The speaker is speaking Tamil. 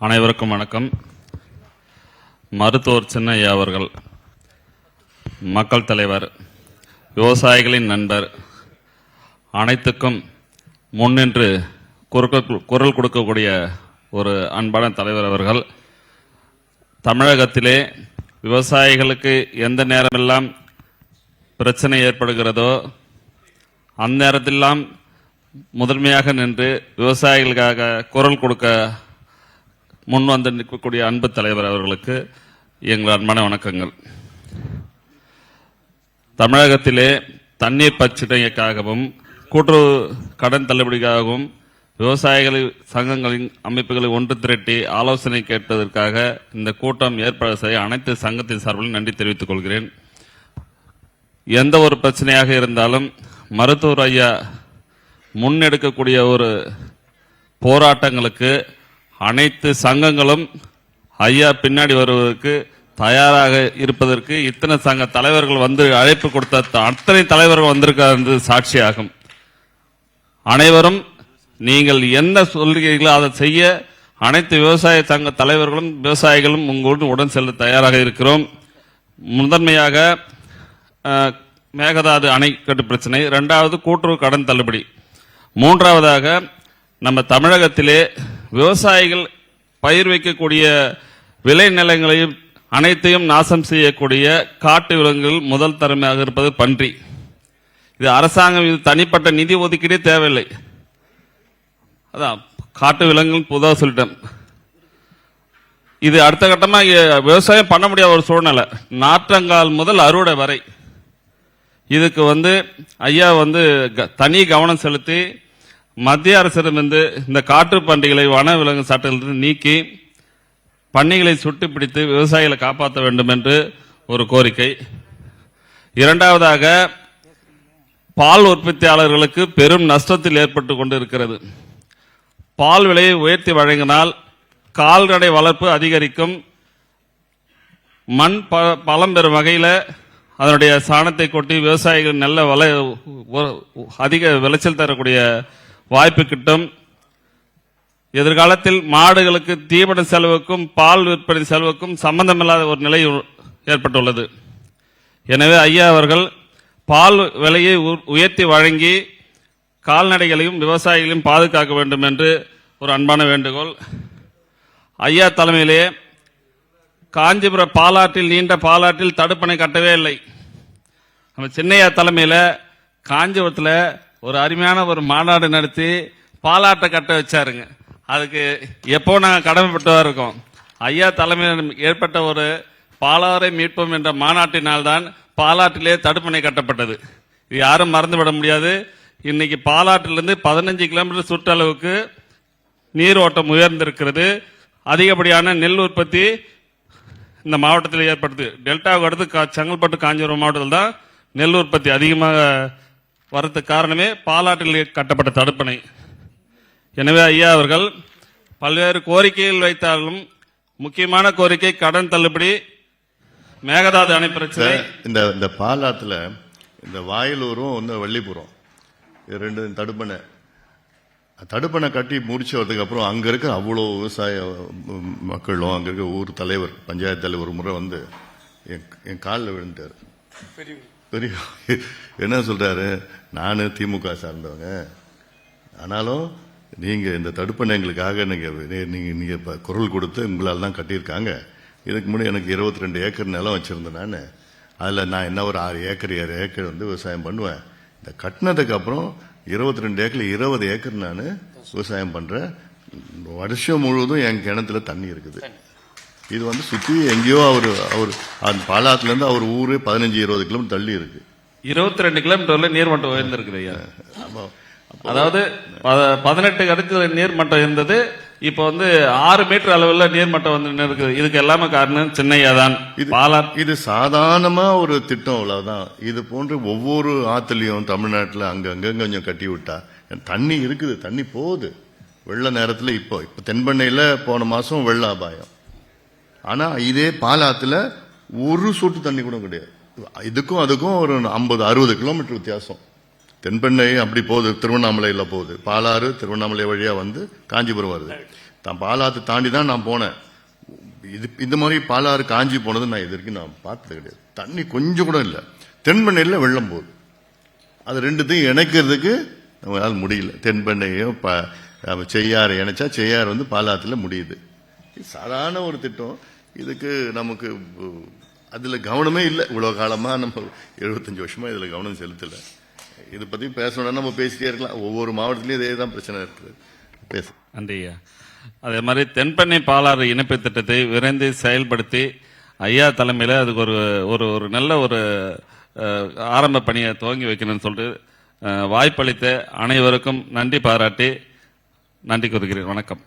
அனைவருக்கும் வணக்கம். மருத்துவர் சின்னையா அவர்கள் மக்கள் தலைவர், விவசாயிகளின் நண்பர், அனைத்துக்கும் முன்னின்று குரல் கொடுக்கக்கூடிய ஒரு அன்பான தலைவர் அவர்கள் தமிழகத்திலே விவசாயிகளுக்கு எந்த நேரமெல்லாம் பிரச்சனை ஏற்படுகிறதோ அந்நேரத்திலெல்லாம் முதன்மையாக நின்று விவசாயிகளுக்காக குரல் கொடுக்க முன் வந்து நிற்கக்கூடிய அன்பு தலைவர் அவர்களுக்கு எங்கள் அன்பான வணக்கங்கள். தமிழகத்திலே தண்ணீர் பிரச்சனைக்காகவும் கூட்டுறவு கடன் தள்ளுபடிக்காகவும் விவசாயிகள் சங்கங்களின் அமைப்புகளை ஒன்று திரட்டி ஆலோசனை கேட்பதற்காக இந்த கூட்டம் ஏற்பாடு செய்ய அனைத்து சங்கத்தின் சார்பில் நன்றி தெரிவித்துக் கொள்கிறேன். எந்த ஒரு பிரச்சனையாக இருந்தாலும் மருத்துவர் ஐயா முன்னெடுக்கக்கூடிய ஒரு போராட்டங்களுக்கு அனைத்து சங்கங்களும் ஐயா பின்னாடி வருவதற்கு தயாராக இருப்பதற்கு இத்தனை சங்க தலைவர்கள் வந்து அழைப்பு கொடுத்த அத்தனை தலைவர்கள் வந்திருக்கிறது சாட்சியாகும். அனைவரும் நீங்கள் என்ன சொல்கிறீர்களோ அதை செய்ய அனைத்து விவசாய சங்க தலைவர்களும் விவசாயிகளும் உங்களோடு உடன் செல்ல தயாராக இருக்கிறோம். முதன்மையாக மேகதாது அணைக்கட்டு பிரச்சனை, இரண்டாவது கூட்டுறவு கடன் தள்ளுபடி, மூன்றாவதாக நம்ம தமிழகத்திலே விவசாயிகள் பயிர் வைக்கக்கூடிய விளை நிலங்களையும் அனைத்தையும் நாசம் செய்யக்கூடிய காட்டு விலங்குகள் முதல் தரமாக இருப்பது பன்றி. இது அரசாங்கம் இது தனிப்பட்ட நிதி ஒதுக்கீடே தேவையில்லை. அதான் காட்டு விலங்குகள் பொதுவாக சொல்லிட்டேன். இது அடுத்த கட்டமாக விவசாயம் பண்ண முடியாத ஒரு சூழ்நிலை, நாற்றங்கால் முதல் அறுவடை வரை. இதுக்கு ஐயா தனி கவனம் செலுத்தி மத்திய அரசிடமிருந்து இந்த காட்டு பன்றிகளை வன விலங்கு சட்டத்திலிருந்து நீக்கி பன்னிகளை சுட்டு பிடித்து விவசாயிகளை காப்பாற்ற வேண்டும் என்று ஒரு கோரிக்கை. இரண்டாவதாக, பால் உற்பத்தியாளர்களுக்கு பெரும் நஷ்டத்தில் ஏற்பட்டு கொண்டு இருக்கிறது. பால் விலையை உயர்த்தி வழங்கினால் கால்நடை வளர்ப்பு அதிகரிக்கும், மண் பலம் பெறும் வகையில் அதனுடைய சாணத்தை கொட்டி விவசாயிகள் நல்ல அதிக விளைச்சல் தரக்கூடிய வாய்ப்பு கிட்டும். எதிர்காலத்தில் மாடுகளுக்கு தீவன செலவுக்கும் பால் விற்பனை செலவுக்கும் சம்பந்தமில்லாத ஒரு நிலை ஏற்பட்டுள்ளது. எனவே ஐயா அவர்கள் பால் விலையை உயர்த்தி வழங்கி கால்நடைகளையும் விவசாயிகளையும் பாதுகாக்க வேண்டும் என்று ஒரு அன்பான வேண்டுகோள். ஐயா தலைமையிலே காஞ்சிபுரம் பாலாற்றில், நீண்ட பாலாற்றில் தடுப்பணை கட்டவே இல்லை. நம்ம சின்னையா தலைமையில் காஞ்சிபுரத்தில் ஒரு அருமையான ஒரு மாநாடு நடத்தி பாலாட்டை கட்ட வச்சாருங்க. அதுக்கு எப்போ நாங்கள் கடமைப்பட்டவா இருக்கோம். ஐயா தலைமையில் ஏற்பட்ட ஒரு பாலாறை மீட்போம் என்ற மாநாட்டினால்தான் பாலாற்றிலே தடுப்பணை கட்டப்பட்டது. இது யாரும் மறந்துவிட முடியாது. இன்னைக்கு பாலாற்றிலிருந்து 15 கிலோமீட்டர் சுற்றளவுக்கு நீர் ஓட்டம் உயர்ந்திருக்கிறது. அதிகப்படியான நெல் உற்பத்தி இந்த மாவட்டத்தில் ஏற்படுது. டெல்டாவுக்கு அடுத்து செங்கல்பட்டு காஞ்சிபுரம் மாவட்டத்தில் தான் நெல் உற்பத்தி அதிகமாக வரதுக்கு காரணமே பாலாற்றில் கட்டப்பட்ட தடுப்பணை. எனவே ஐயா அவர்கள் பல்வேறு கோரிக்கைகள் வைத்தாலும் முக்கியமான கோரிக்கை கடன் தள்ளுபடி, மேகதாது அணை பிரச்சனை. இந்த பாலாற்றுல இந்த வாயிலூரும் வள்ளிபுரம் ரெண்டு தடுப்பணை கட்டி முடிச்சதுக்கு அப்புறம் அங்க இருக்க அவ்வளோ விவசாய மக்களும் அங்க இருக்க ஊர் தலைவர், பஞ்சாயத்து தலைவர் ஒரு முறை என் காலில் விழுந்துட்டாரு. பெரிய என்ன சொல்றாரு, நானு திமுக சார்ந்தவங்க, ஆனாலும் நீங்க இந்த தடுப்பணைகளுக்காக நீங்க குரல் கொடுத்து உங்களால் தான் கட்டியிருக்காங்க. இதுக்கு முன்னாடி எனக்கு 22 ஏக்கர் நிலம் வச்சிருந்தேன். நான் அதில் நான் என்ன ஒரு 6 ஏக்கர் 7 ஏக்கர் விவசாயம் பண்ணுவேன். இந்த கட்டினதுக்கு அப்புறம் 22 ஏக்கர் 20 ஏக்கர் நான் விவசாயம் பண்றேன். வருஷம் முழுவதும் என் கிணத்துல தண்ணி இருக்குது. இது சுத்தி எங்கேயோ அவர் அந்த பாலாத்துல இருந்து அவர் ஊரு 15-20 கிலோமீட்டர் தள்ளி இருக்கு. 22 கிலோமீட்டர்ல நீர்மட்டம் உயர்ந்திருக்கு ஐயா. அதாவது 18 அடித்து நீர்மட்டம் இருந்தது, இப்ப 6 மீட்டர் அளவில் நீர்மட்டம் இருக்குது. இதுக்கு எல்லாமே காரணம் சின்னையா தான். இது சாதாரணமா ஒரு திட்டம், அவ்வளவுதான். இது போன்று ஒவ்வொரு ஆத்துலயும் தமிழ்நாட்டில் அங்கங்க கொஞ்சம் கட்டி விட்டா தண்ணி இருக்குது, தண்ணி போகுது. வெள்ள நேரத்தில் இப்போ தென்பண்ணையில போன மாசம் வெள்ள அபாயம். ஆனா இதே பாலாத்துல ஒரு சொட்டு தண்ணி கூட கிடையாது. இதுக்கும் அதுக்கும் ஒரு 50-60 கிலோமீட்டர் வித்தியாசம். தென்பெண்ணை அப்படி போகுது, திருவண்ணாமலையில் போகுது, பாலாறு திருவண்ணாமலை வழியா காஞ்சிபுரம் வருது. பாலாத்து தாண்டி தான் நான் போனேன். இந்த மாதிரி பாலாறு காஞ்சி போனது நான் இது வரைக்கும் நான் பார்த்தது கிடையாது. தண்ணி கொஞ்சம் கூட இல்லை. தென்பெண்ணையில் வெள்ளம் போகுது. அது ரெண்டுத்தையும் இணைக்கிறதுக்கு நம்மளால முடியல. தென்பெண்ணையும் செய்யாறு இணைச்சா செய்யாறு பாலாத்துல முடியுது. சாதாரண ஒரு திட்டம். இதுக்கு நமக்கு அதுல கவனமே இல்லை. இவ்வளவு காலமா நம்ம 75 வருஷமா இதுல கவனம் செலுத்தல. இதை பத்தி பேசணும்னா நம்ம பேசிட்டே இருக்கலாம். ஒவ்வொரு மாவட்டத்திலயும் இதே தான் பிரச்சனை இருக்குது. பேச நன்றி ஐயா. அதே மாதிரி தென்பெண்ணை பாலாறு இணைப்பு திட்டத்தை விரைந்து செயல்படுத்தி ஐயா தலைமையில் அதுக்கு ஒரு ஒரு நல்ல ஒரு ஆரம்ப பணியை துவங்கி வைக்கணும்னு சொல்லிட்டு வாய்ப்பளித்த அனைவருக்கும் நன்றி பாராட்டி நன்றி கூறுகிறேன். வணக்கம்.